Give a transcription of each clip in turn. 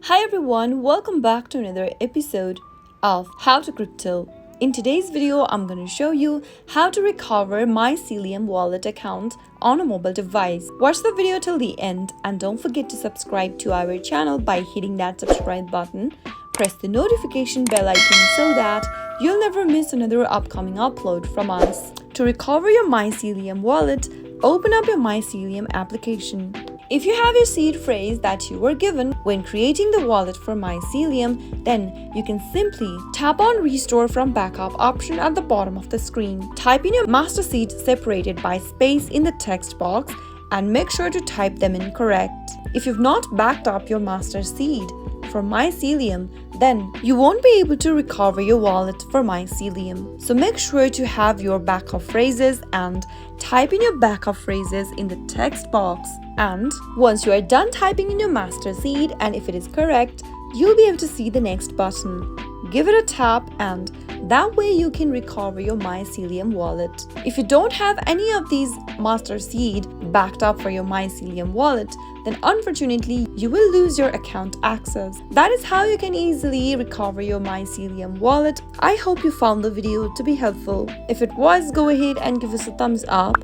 Hi everyone, welcome back to another episode of How to Crypto. In today's video, I'm going to show you how to recover Mycelium wallet account on a mobile device. Watch the video till the end and don't forget to subscribe to our channel by hitting that subscribe button. Press the notification bell icon so that you'll never miss another upcoming upload from us. To recover your Mycelium wallet, open up your Mycelium application. If you have your seed phrase that you were given when creating the wallet for Mycelium, then you can simply tap on Restore from Backup option at the bottom of the screen. Type in your master seed separated by space in the text box and make sure to type them in correct. If you've not backed up your master seed for Mycelium, then you won't be able to recover your wallet for Mycelium. So make sure to have your backup phrases and type in your backup phrases in the text box. And once you are done typing in your master seed, and if it is correct, you'll be able to see the next button. Give it a tap and that way you can recover your Mycelium wallet. If you don't have any of these master seed backed up for your Mycelium wallet, then unfortunately you will lose your account access. That is how you can easily recover your Mycelium wallet. I hope you found the video to be helpful. If it was, go ahead and give us a thumbs up.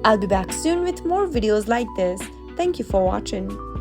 I'll be back soon with more videos like this. Thank you for watching.